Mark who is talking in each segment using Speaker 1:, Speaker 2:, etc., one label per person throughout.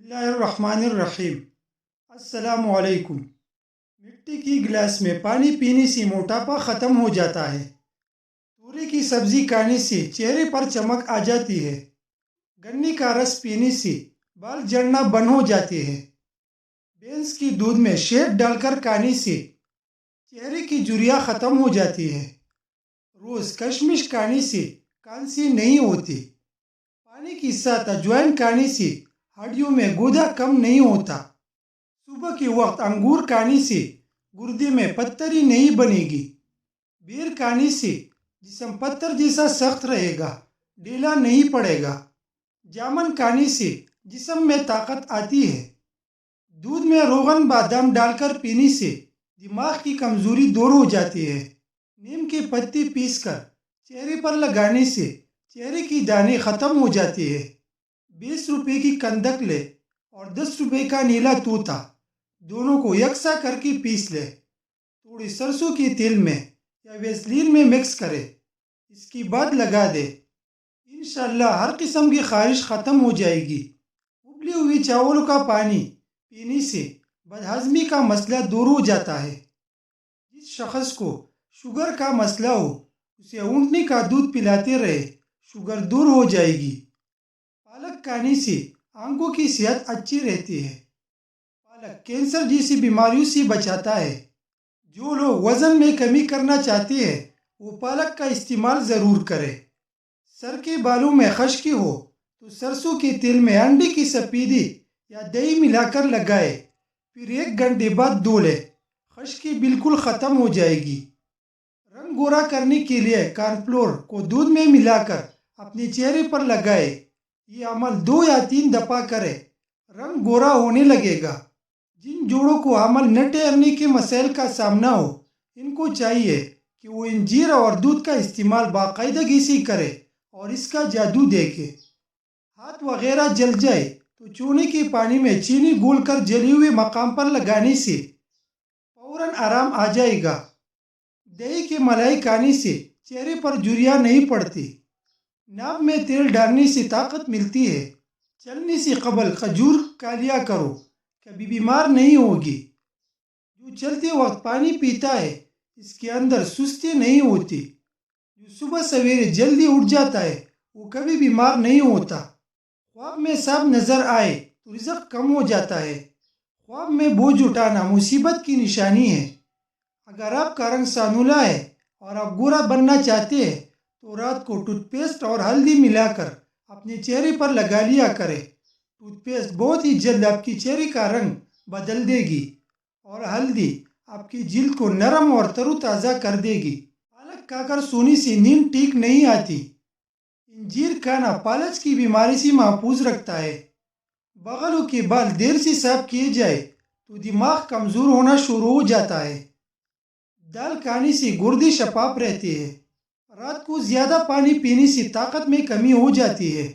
Speaker 1: اللہ الرحمن الرحیم۔ السلام علیکم۔ مٹی کی گلاس میں پانی پینے سے موٹاپا ختم ہو جاتا ہے۔ تورے کی سبزی کھانے سے چہرے پر چمک آ جاتی ہے۔ گنے کا رس پینے سے بال جھڑنا بند ہو جاتے ہیں۔ بھینس کی دودھ میں شہد ڈال کر کھانے سے چہرے کی جھریاں ختم ہو جاتی ہے۔ روز کشمش کھانے سے کھانسی نہیں ہوتی۔ پانی کے ساتھ اجوائن کھانے سے ہڈیوں میں گودا کم نہیں ہوتا۔ صبح کے وقت انگور کھانے سے گردے میں پتھری نہیں بنے گی۔ بیر کھانے سے جسم پتھر جیسا سخت رہے گا، ڈھیلا نہیں پڑے گا۔ جامن کھانے سے جسم میں طاقت آتی ہے۔ دودھ میں روغن بادام ڈال کر پینے سے دماغ کی کمزوری دور ہو جاتی ہے۔ نیم کے پتے پیس کر چہرے پر لگانے سے چہرے کی دانے ختم ہو جاتی ہے۔ 20 روپے کی کندک لے اور 10 روپے کا نیلا طوطا، دونوں کو یکساں کر کے پیس لے۔ تھوڑی سرسوں کے تیل میں یا ویسلین میں مکس کرے، اس کے بعد لگا دے۔ انشاءاللہ ہر قسم کی خارش ختم ہو جائے گی۔ ابلے ہوئے چاولوں کا پانی پینے سے بد ہضمی کا مسئلہ دور ہو جاتا ہے۔ جس شخص کو شوگر کا مسئلہ ہو، اسے اونٹنے کا دودھ پلاتے رہے، شوگر دور ہو جائے گی۔ پالک کھانے سے آنکھوں کی صحت اچھی رہتی ہے۔ پالک کینسر جیسی بیماریوں سے بچاتا ہے۔ جو لوگ وزن میں کمی کرنا چاہتے ہیں وہ پالک کا استعمال ضرور کریں۔ سر کے بالوں میں خشکی ہو تو سرسوں کے تیل میں انڈے کی سفیدی یا دہی ملا کر لگائے، پھر 1 گھنٹے بعد دھو لے، خشکی بالکل ختم ہو جائے گی۔ رنگ گورا کرنے کے لیے کارن فلور کو دودھ میں ملا کر اپنے چہرے پر لگائے۔ یہ عمل 2 یا 3 دفعہ کرے، رنگ گورا ہونے لگے گا۔ جن جوڑوں کو حمل نہ ٹھہرنے کے مسائل کا سامنا ہو، ان کو چاہیے کہ وہ انجیر اور دودھ کا استعمال باقاعدگی سے کرے اور اس کا جادو دیکھے۔ ہاتھ وغیرہ جل جائے تو چونے کے پانی میں چینی گھول کر جلے ہوئے مقام پر لگانے سے فوراً آرام آ جائے گا۔ دہی کی ملائی کھانے سے چہرے پر جھریاں نہیں پڑتی۔ ناک میں تیل ڈالنے سے طاقت ملتی ہے۔ چلنے سے قبل کھجور کھا لیا کرو، کبھی بیمار نہیں ہوگی۔ جو چلتے وقت پانی پیتا ہے اس کے اندر سستی نہیں ہوتی۔ جو صبح سویرے جلدی اٹھ جاتا ہے وہ کبھی بیمار نہیں ہوتا۔ خواب میں سانپ نظر آئے تو رزق کم ہو جاتا ہے۔ خواب میں بوجھ اٹھانا مصیبت کی نشانی ہے۔ اگر آپ کا رنگ سانولا ہے اور آپ گورا بننا چاہتے ہیں تو رات کو ٹوتھ پیسٹ اور ہلدی ملا کر اپنے چہرے پر لگا لیا کریں۔ ٹوتھ پیسٹ بہت ہی جلد آپ کی چہرے کا رنگ بدل دے گی اور ہلدی آپ کی جلد کو نرم اور تر و تازہ کر دے گی۔ پالک کھا کر سونے سے نیند ٹھیک نہیں آتی۔ انجیر کھانا پالچ کی بیماری سے محفوظ رکھتا ہے۔ بغلوں کے بال دیر سے صاف کیے جائے تو دماغ کمزور ہونا شروع ہو جاتا ہے۔ دال کھانے سے گردے شفاف رہتے ہیں۔ رات کو زیادہ پانی پینے سے طاقت میں کمی ہو جاتی ہے۔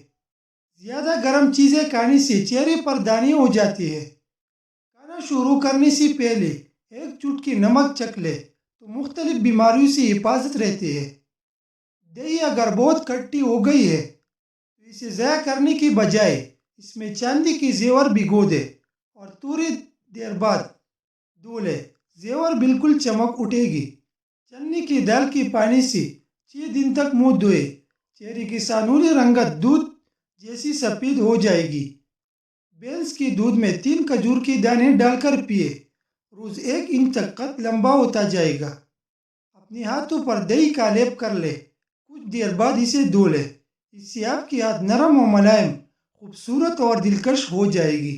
Speaker 1: زیادہ گرم چیزیں کھانے سے چہرے پر دانے ہو جاتے ہیں۔ کھانا شروع کرنے سے پہلے 1 چٹکی نمک چکھ لے تو مختلف بیماریوں سے حفاظت رہتی ہے۔ دہی اگر بہت کھٹی ہو گئی ہے تو اسے ضائع کرنے کی بجائے اس میں چاندی کے زیور بھگو دے اور تھوڑی دیر بعد دھو لے، زیور بالکل چمک اٹھے گی۔ چنے کی دال کے پانی سے 6 دن تک منہ دھوئے، چہرے کی سانولی رنگت دودھ جیسی سفید ہو جائے گی۔ بھینس کے دودھ میں 3 کھجور کے دانے ڈال کر پیے، روز 1 انچ تک قد لمبا ہوتا جائے گا۔ اپنے ہاتھوں پر دہی کا لیپ کر لے، کچھ دیر بعد اسے دھو لے، اس سے آپ کے ہاتھ نرم و ملائم، خوبصورت اور دلکش ہو جائے گی۔